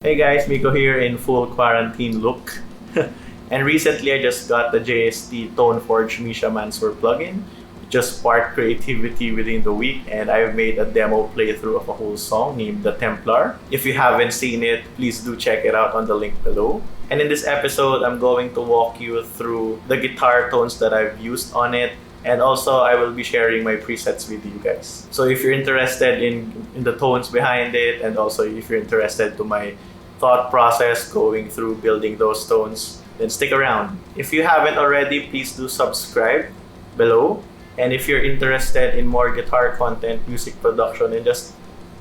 Hey guys, Mico here in full quarantine look. And recently I just got the JST Toneforge Misha Mansoor plugin. It just sparked creativity within the week and I've made a demo playthrough of a whole song named the Templar. If you haven't seen it, please do check it out on the link below. And in this episode, I'm going to walk you through the guitar tones that I've used on it, and also I will be sharing my presets with you guys. So if you're interested in the tones behind it, and also if you're interested to my thought process going through building those tones, then stick around. If you haven't already, please do subscribe below. And if you're interested in more guitar content, music production, and just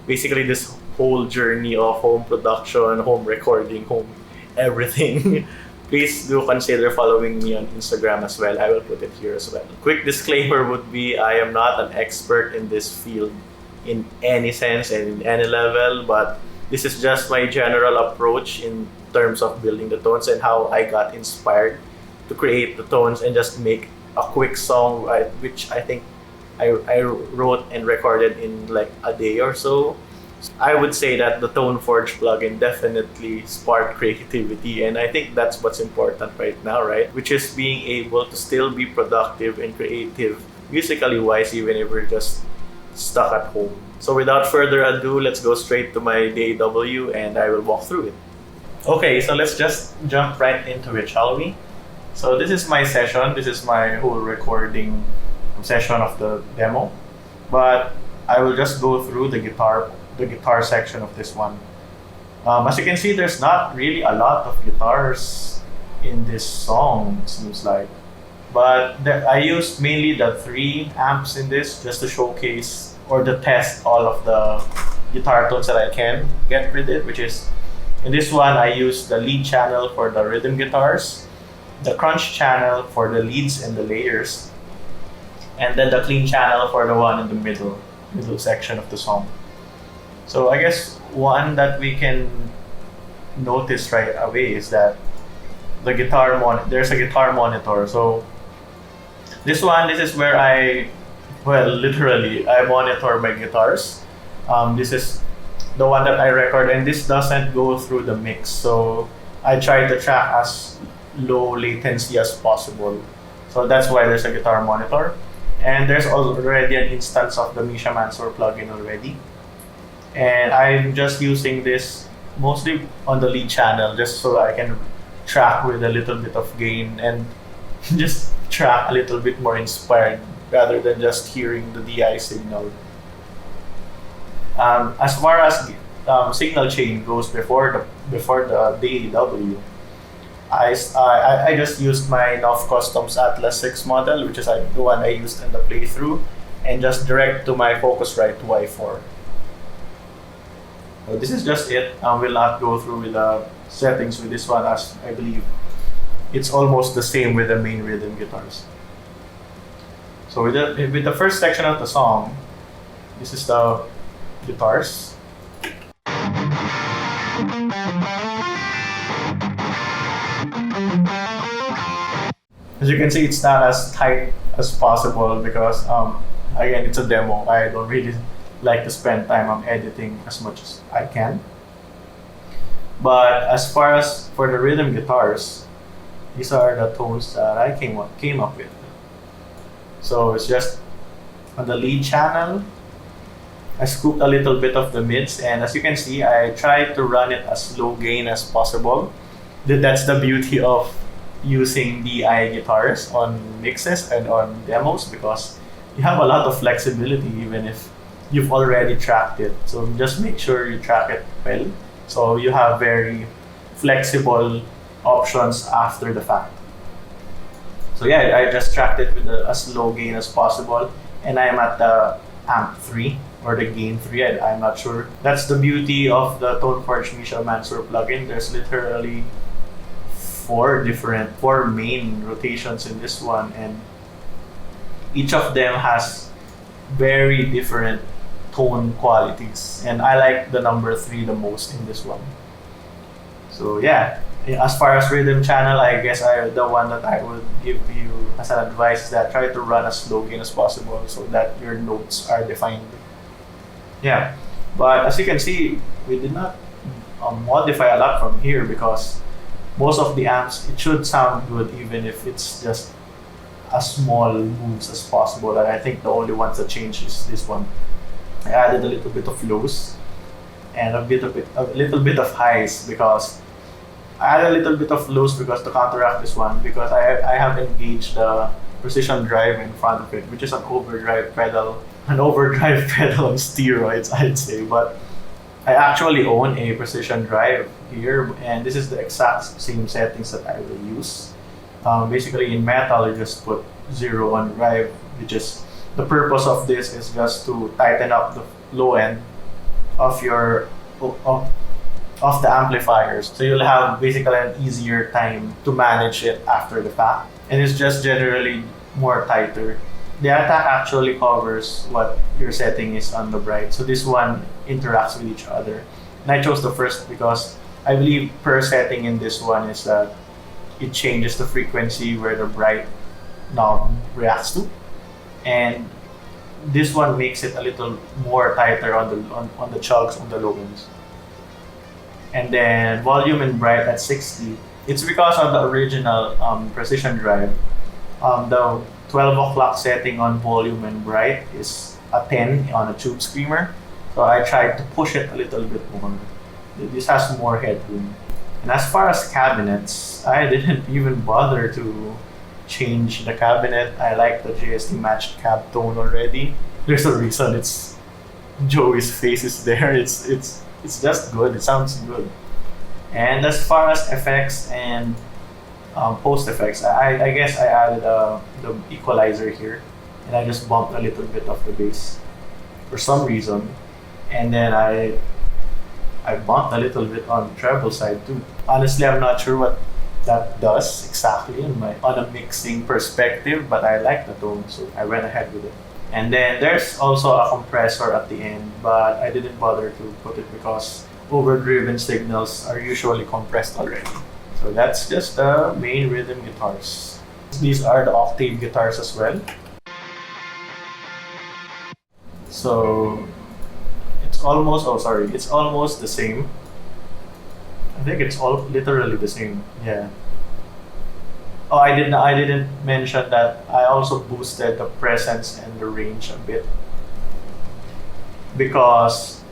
basically this whole journey of home production, home recording, home everything, please do consider following me on Instagram as well. I will put it here as well. Quick disclaimer would be I am not an expert in this field in any sense and in any level, but this is just my general approach in terms of building the tones and how I got inspired to create the tones and just make a quick song, which I think I wrote and recorded in like a day or so. I would say that the Toneforge plugin definitely sparked creativity, and I think that's what's important right now, right? Which is being able to still be productive and creative musically wise, even if we're just stuck at home. So without further ado, let's go straight to my DAW and I will walk through it. Okay, so let's just jump right into it, shall we? So this is my session. This is my whole recording session of the demo. But I will just go through the guitar section of this one. As you can see, there's not really a lot of guitars in this song, it seems like. But I used mainly the 3 amps in this just to showcase or to test all of the guitar tones that I can get with it, which is in this one I used the lead channel for the rhythm guitars, the crunch channel for the leads and the layers, and then the clean channel for the one in the middle section of the song. So I guess one that we can notice right away is that there's a guitar monitor. So this is where literally I monitor my guitars. This is the one that I record, and this doesn't go through the mix. So I try to track as low latency as possible. So that's why there's a guitar monitor. And there's already an instance of the Misha Mansoor plugin already. And I'm just using this mostly on the lead channel just so I can track with a little bit of gain and just track a little bit more inspired rather than just hearing the DI signal. As far as signal chain goes before the DAW, I just used my NOF Customs Atlas 6 model, which is the one I used in the playthrough, and just direct to my Focusrite 2i4. So this is just it. I will not go through with the settings with this one, as I believe it's almost the same with the main rhythm guitars. So with the first section of the song, this is the guitars. As you can see, it's not as tight as possible because again, it's a demo. I don't really like to spend time on editing as much as I can. But as far as for the rhythm guitars, these are the tones that I came up with. So it's just on the lead channel, I scooped a little bit of the mids, and as you can see, I tried to run it as low gain as possible. That's the beauty of using DI guitars on mixes and on demos, because you have a lot of flexibility even if you've already tracked it. So just make sure you track it well, so you have very flexible options after the fact. So yeah, I just tracked it with as low gain as possible, and I'm at the amp 3 or the gain 3, I'm not sure. That's the beauty of the Toneforge Misha Mansoor plugin. There's literally 4 main rotations in this one, and each of them has very different tone qualities, and I like the number 3 the most in this one. So yeah, as far as rhythm channel, I guess the one that I would give you as an advice is that try to run as low gain as possible so that your notes are defined. Yeah, but as you can see, we did not modify a lot from here, because most of the amps, it should sound good even if it's just as small moves as possible. And I think the only ones that changed is this one. I added a little bit of lows and a little bit of highs, because I added a little bit of lows because to counteract this one, because I have engaged the precision drive in front of it, which is an overdrive pedal on steroids, I'd say. But I actually own a precision drive here, and this is the exact same settings that I will use. Basically, in metal, you just put 0 on drive, which is the purpose of this is just to tighten up the low end of your of the amplifiers, so you'll have basically an easier time to manage it after the fact, and it's just generally more tighter. The attack actually covers what your setting is on the bright, so this one interacts with each other. And I chose the first because I believe per setting in this one is that it changes the frequency where the bright knob reacts to, and this one makes it a little more tighter on the chugs on the low ends. And then volume and bright at 60. It's because of the original precision drive. The 12 o'clock setting on volume and bright is a 10 on a tube screamer. So I tried to push it a little bit more. This has more headroom. And as far as cabinets, I didn't even bother to change the cabinet. I like the JST matched cab tone already. There's a reason it's Joey's face is there. It's just good. It sounds good. And as far as effects and post effects, I guess I added the equalizer here, and I just bumped a little bit of the bass for some reason, and then I bumped a little bit on the treble side too. Honestly, I'm not sure what that does exactly on a mixing perspective, but I like the tone, so I went ahead with it. And then there's also a compressor at the end, but I didn't bother to put it because overdriven signals are usually compressed already. So that's just the main rhythm guitars. These are the octave guitars as well. So it's almost the same. I think it's all literally the same. Yeah. Oh, I didn't mention that I also boosted the presence and the range a bit, because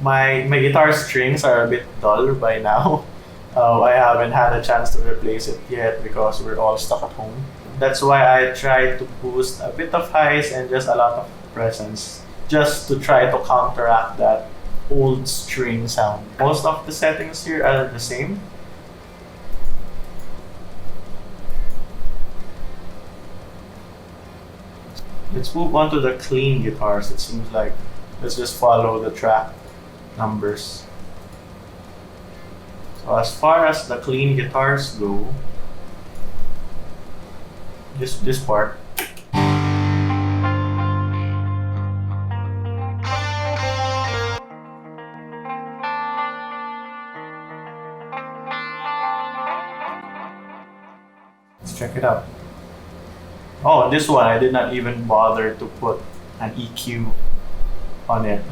my guitar strings are a bit dull by now. I haven't had a chance to replace it yet because we're all stuck at home. That's why I tried to boost a bit of highs and just a lot of presence, just to try to counteract that old string sound. Most of the settings here are the same. Let's move on to the clean guitars. It seems like let's just follow the track numbers. So as far as the clean guitars go, this part. Let's check it out. Oh, this one I did not even bother to put an EQ on it.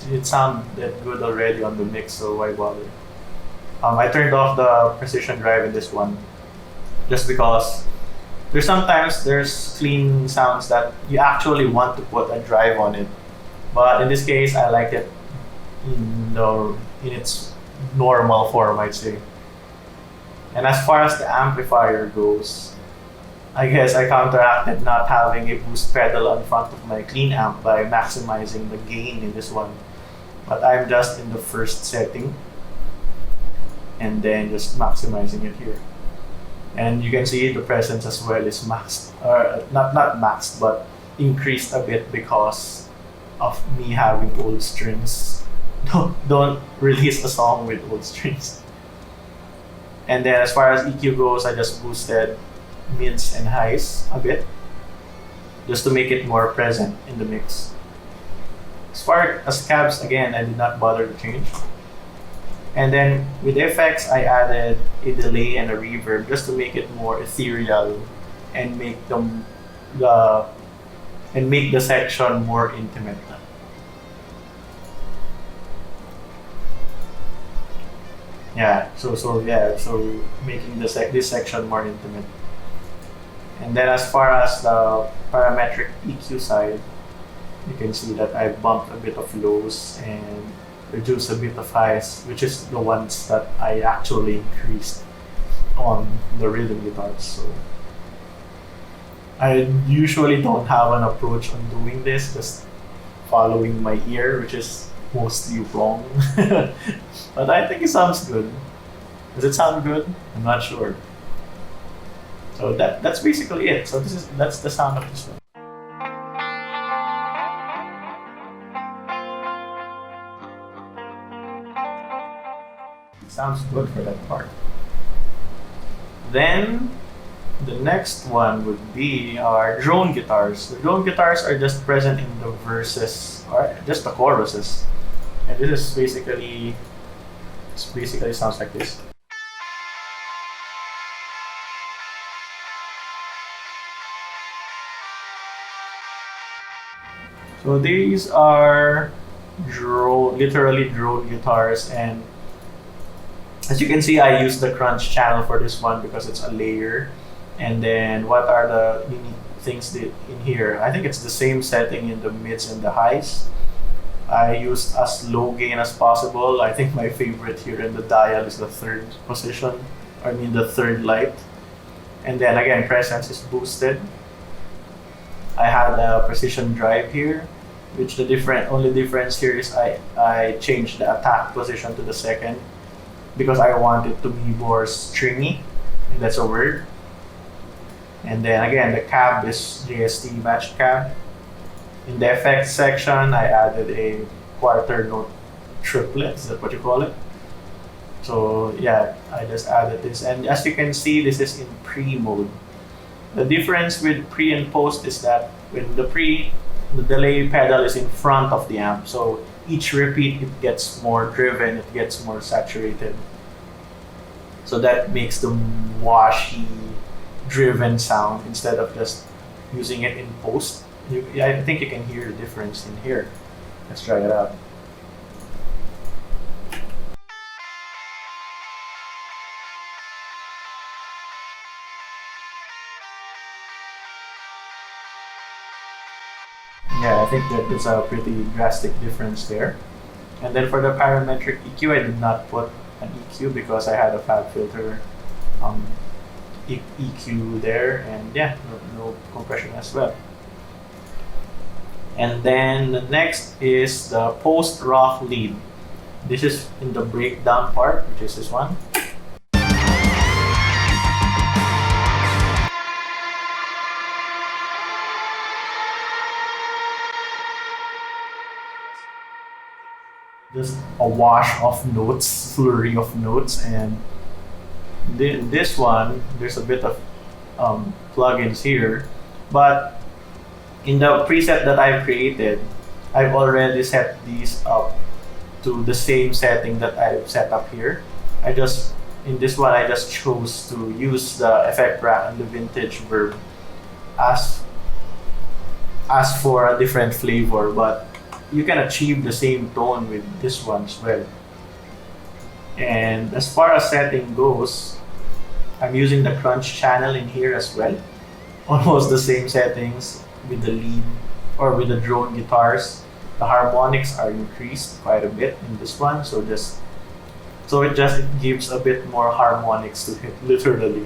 It sounded good already on the mix, so why bother? I turned off the precision drive in this one just because there's clean sounds that you actually want to put a drive on it, but in this case I like it in its normal form, I'd say. And as far as the amplifier goes, I guess I counteracted not having a boost pedal in front of my clean amp by maximizing the gain in this one. But I'm just in the first setting and then just maximizing it here. And you can see the presence as well is maxed, or not maxed, but increased a bit because of me having old strings. Don't release a song with old strings. And then as far as EQ goes, I just boosted mids and highs a bit just to make it more present in the mix. As far as cabs, again, I did not bother to change. And then with effects, I added a delay and a reverb just to make it more ethereal and make the section more intimate. Yeah, so making this section more intimate. And then as far as the parametric EQ side, you can see that I bumped a bit of lows and reduced a bit of highs, which is the ones that I actually increased on the rhythm guitars. So I usually don't have an approach on doing this, just following my ear, which is mostly wrong. But I think it sounds good. Does it sound good? I'm not sure. So that's basically it. So that's the sound of this one. It sounds good for that part. Then the next one would be our drone guitars. The drone guitars are just present in the verses or just the choruses. And this is basically sounds like this. So these are literally drone guitars, and as you can see, I use the crunch channel for this one because it's a layer. And then what are the unique things in here? I think it's the same setting in the mids and the highs. I used as low gain as possible. I think my favorite here in the dial is the third position, the third light. And then again, presence is boosted. I had a precision drive here, which the only difference here is I changed the attack position to the second because I want it to be more stringy, if that's a word. And then again, the cab is JST matched cab. In the effects section, I added a quarter note triplet, is that what you call it? So yeah, I just added this. And as you can see, this is in pre mode. The difference with pre and post is that with the pre, the delay pedal is in front of the amp. So each repeat, it gets more driven, it gets more saturated. So that makes the washy, driven sound instead of just using it in post. I think you can hear the difference in here. Let's try it out. Yeah, I think that is a pretty drastic difference there. And then for the parametric EQ, I did not put an EQ because I had a fab filter EQ there, and yeah, no compression as well. And then the next is the post rock lead. This is in the breakdown part, which is this one. Just a wash of notes, flurry of notes, and this one, there's a bit of plugins here, but in the preset that I've created, I've already set these up to the same setting that I've set up here. In this one, I just chose to use the effect rack and the vintage verb as for a different flavor, but you can achieve the same tone with this one as well. And as far as setting goes, I'm using the crunch channel in here as well. Almost the same settings with the lead or with the drone guitars. The harmonics are increased quite a bit in this one, so it just gives a bit more harmonics to it, literally.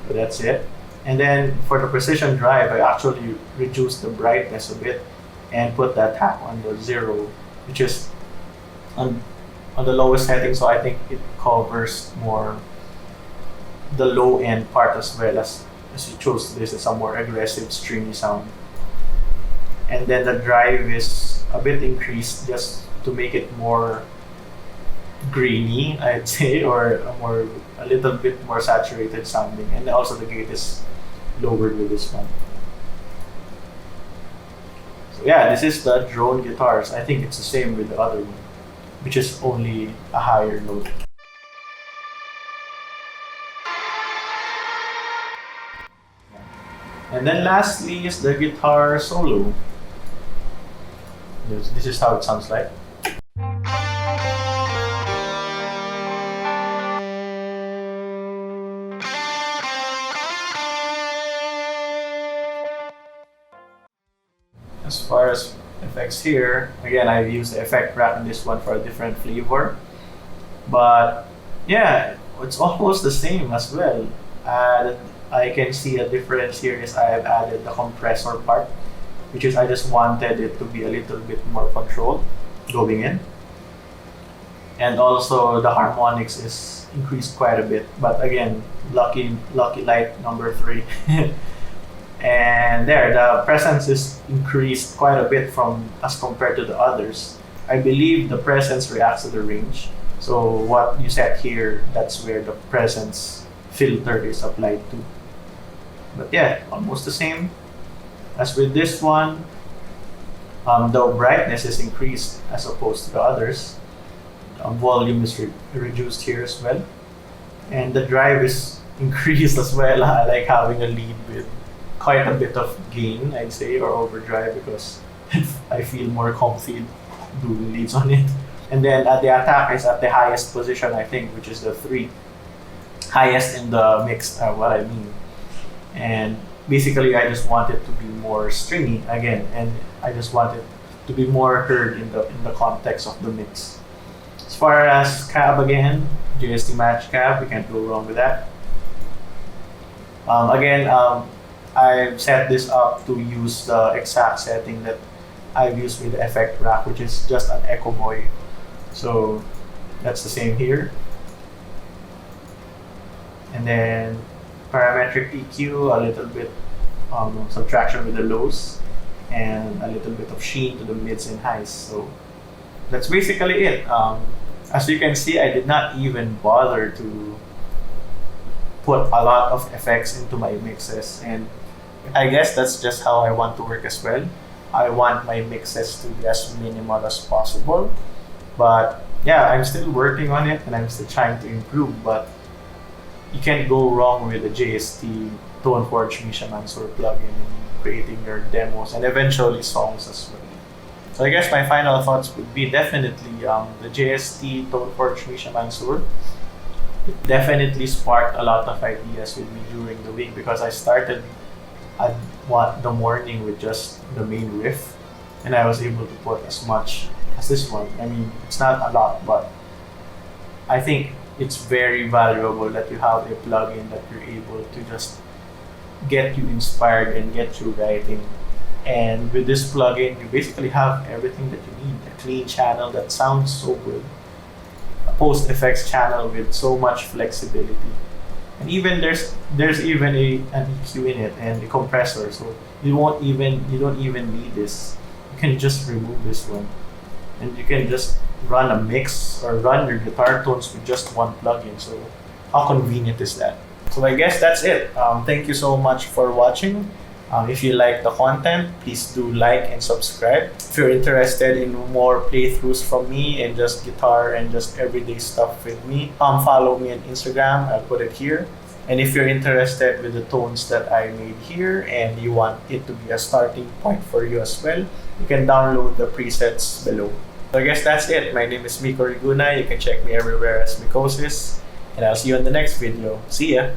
So that's it. And then for the precision drive, I actually reduced the brightness a bit and put the attack on the 0, which is on the lowest setting, so I think it covers more the low end part as well, as you chose this as a more aggressive stringy sound. And then the drive is a bit increased just to make it more grainy, I'd say, or a little bit more saturated sounding. And also the gate is lowered with this one. So yeah, this is the drone guitars. I think it's the same with the other one, which is only a higher note. And then lastly is the guitar solo. This is how it sounds like. As far as effects here, again, I've used the effect rack in this one for a different flavor. But yeah, it's almost the same as well. I can see a difference here is I have added the compressor part, which is I just wanted it to be a little bit more controlled going in. And also the harmonics is increased quite a bit. But again, lucky light number 3. And there, the presence is increased quite a bit from as compared to the others. I believe the presence reacts to the range. So what you set here, that's where the presence filter is applied to. But yeah, almost the same as with this one. The brightness is increased as opposed to the others. Volume is reduced here as well. And the drive is increased as well. I like having a lead with quite a bit of gain, I'd say, or overdrive, because I feel more comfy doing leads on it. And then the attack is at the highest position, I think, which is the 3. Highest in the mix, what I mean. And basically, I just want it to be more stringy again, and I just want it to be more heard in the context of the mix. As far as cab again, JST match cab, we can't go wrong with that. I've set this up to use the exact setting that I've used with the effect rack, which is just an Echo Boy. So that's the same here. And then parametric EQ, a little bit subtraction with the lows, and a little bit of sheen to the mids and highs. So that's basically it. As you can see, I did not even bother to put a lot of effects into my mixes, and I guess that's just how I want to work as well. I want my mixes to be as minimal as possible. But yeah, I'm still working on it and I'm still trying to improve, but you can't go wrong with the JST Toneforge Misha Mansoor plugin in creating your demos and eventually songs as well. So I guess my final thoughts would be definitely the JST Toneforge Misha Mansoor. It definitely sparked a lot of ideas with me during the week, because I started at the morning with just the main riff, and I was able to put as much as this one. I mean, it's not a lot, but I think it's very valuable that you have a plugin that you're able to just get you inspired and get you writing. And with this plugin, you basically have everything that you need. A clean channel that sounds so good, a post effects channel with so much flexibility, and even there's even an EQ in it and a compressor. So you don't even need this. You can just remove this one, and you can just run a mix or run your guitar tones with just one plugin. So how convenient is that? So I guess that's it. Thank you so much for watching. If you like the content, please do like and subscribe. If you're interested in more playthroughs from me and just guitar and just everyday stuff with me, follow me on Instagram. I'll put it here. And if you're interested with the tones that I made here and you want it to be a starting point for you as well, you can download the presets below. So I guess that's it. My name is Mico Rigunay. You can check me everywhere as Mickosis. And I'll see you in the next video. See ya!